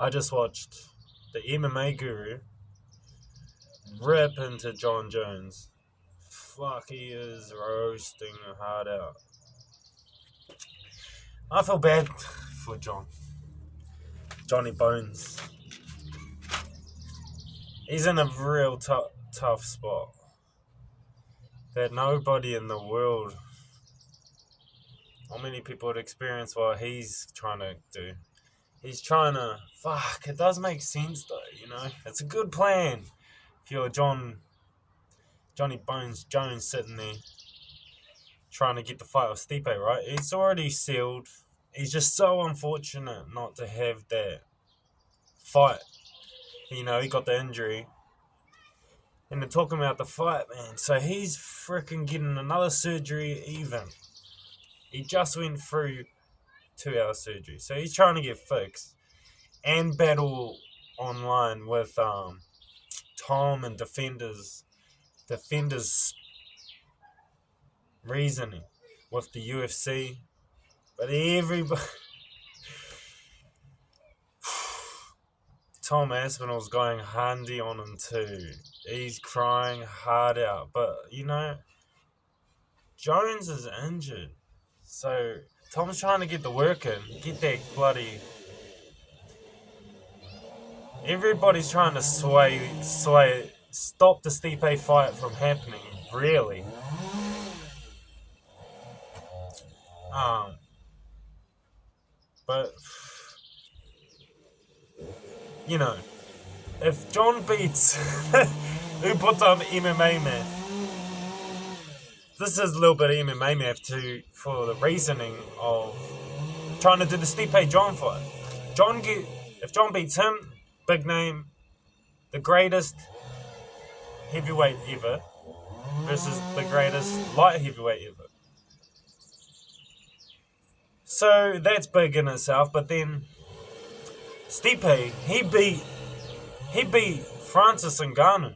I just watched the MMA guru rip into Jon Jones. Fuck, he is roasting hard out. I feel bad for Johnny Bones. He's in a real tough spot that nobody in the world, not many people would experience what he's trying to do. He's trying to, it does make sense though, It's a good plan. If you're Johnny Bones Jones sitting there trying to get the fight with Stipe, right? It's already sealed. He's just so unfortunate not to have that fight. He got the injury. And they're talking about the fight, man. So he's freaking getting another surgery even. He just went through 2-hour surgery. So he's trying to get fixed. And battle online with Tom and Defender's reasoning with the UFC. But everybody... Tom Aspinall's going handy on him too. He's crying hard out. But, Jones is injured. So, Tom's trying to get the work in. Get that bloody... Everybody's trying to sway, stop the Stipe fight from happening, really. But, if Jon beats... who puts up MMA math? This is a little bit of MMA math too, for the reasoning of trying to do the Stipe Jon fight. If Jon beats him, big name, the greatest heavyweight ever, versus the greatest light heavyweight ever. So that's big in itself. But then Stipe, he beat Francis Ngannou.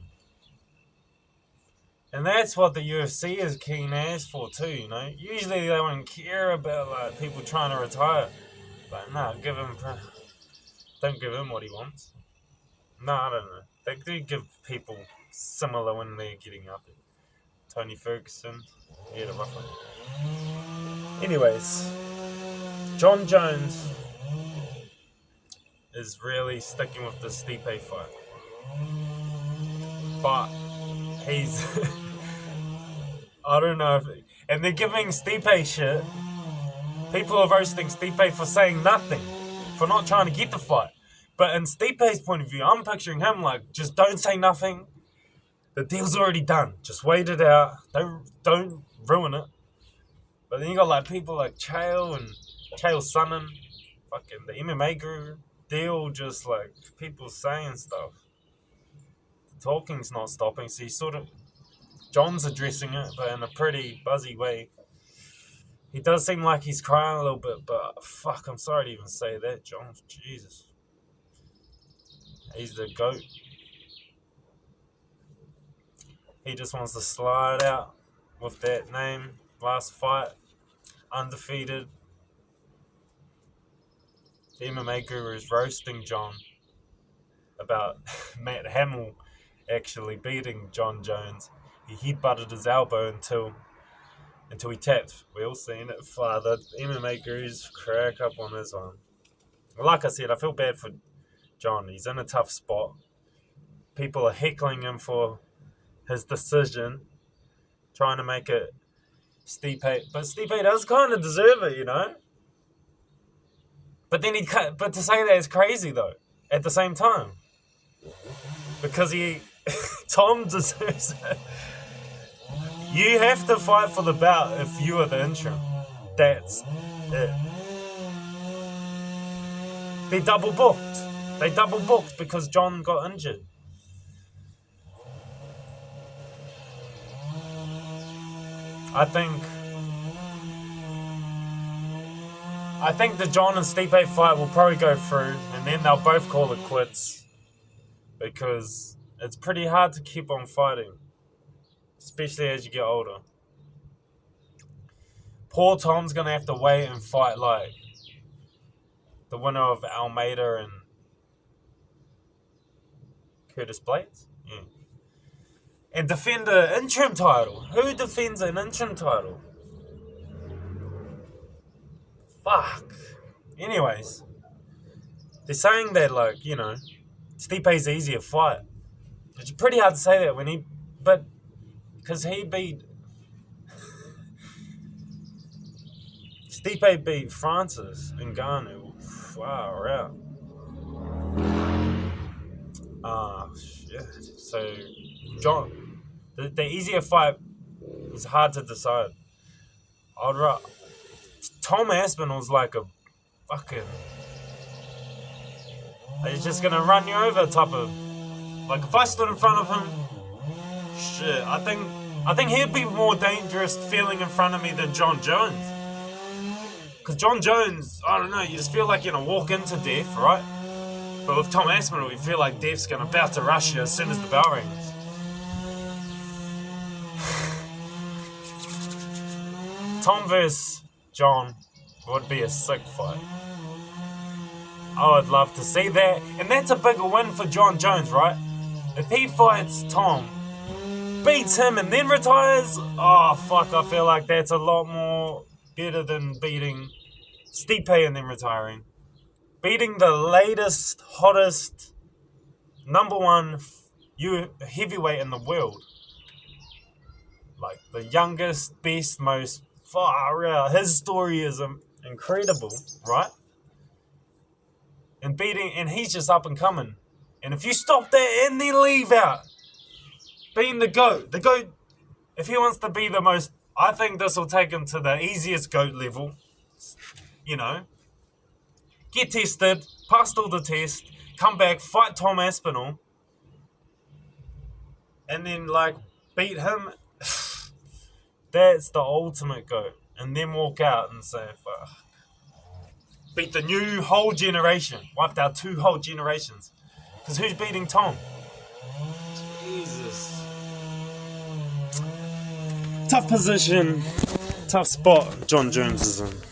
And that's what the UFC is keen as for too, Usually they won't care about people trying to retire. But no, don't give him what he wants. No, I don't know. They do give people similar when they're getting up. Tony Ferguson, the rough one. Anyways, Jon Jones is really sticking with the Stipe fight. But he's... I don't know and they're giving Stipe shit. People are roasting Stipe for saying nothing, for not trying to get the fight. But in Stipe's point of view, I'm picturing him like, just don't say nothing. The deal's already done. Just wait it out. Don't ruin it. But then you got people like Chael and Chael Sonnen, fucking the MMA guru. They're all just people saying stuff. The talking's not stopping, so you Jon's addressing it, but in a pretty buzzy way. He does seem like he's crying a little bit, but I'm sorry to even say that, Jon. Jesus. He's the GOAT. He just wants to slide out with that name. Last fight, undefeated. The MMA guru is roasting Jon about Matt Hamill actually beating Jon Jones. He headbutted his elbow until he tapped. We all seen it. The MMA gurus crack up on this one. Like I said, I feel bad for Jon. He's in a tough spot. People are heckling him for his decision, trying to make it Stipe. But Stipe does kind of deserve it, But then but to say that is crazy though. At the same time, because Tom deserves it. You have to fight for the bout if you are the interim. That's it. They double booked because Jon got injured. I think the Jon and Stipe fight will probably go through, and then they'll both call it quits. Because it's pretty hard to keep on fighting, especially as you get older. Poor Tom's going to have to wait and fight the winner of Almeida and Curtis Blades? Yeah. And defend an interim title. Who defends an interim title? Fuck. Anyways, they're saying that, like, Stipe's the easier fight. It's pretty hard to say that but because he beat Stipe beat Francis Ngannou. Wow, out. Shit. So, John, the easier fight is hard to decide. Tom Aspinall's like a fucking. He's just gonna run you over type of. Like, if I stood in front of him, shit, I think he'd be more dangerous feeling in front of me than Jon Jones. Because Jon Jones, I don't know, you just feel like you're gonna walk into death, right? But with Tom Aspinall, you feel like death's about to rush you as soon as the bell rings. Tom vs. Jon would be a sick fight. I would love to see that. And that's a bigger win for Jon Jones, right? If he fights Tom, beats him and then retires, oh fuck, I feel like that's a lot more better than beating Stipe and then retiring. Beating the latest, hottest, number one heavyweight in the world. Like, the youngest, best, most far out. His story is incredible, right? And he's just up and coming. And if you stop that and then leave out being the GOAT, if he wants to be the most, I think this will take him to the easiest GOAT level. Get tested, passed all the tests, come back, fight Tom Aspinall, and then, like, beat him. That's the ultimate GOAT. And then walk out and say, fuck. Beat the new whole generation. Wiped out 2 whole generations. Because who's beating Tom? Jesus. Tough position. Tough spot Jon Jones is in.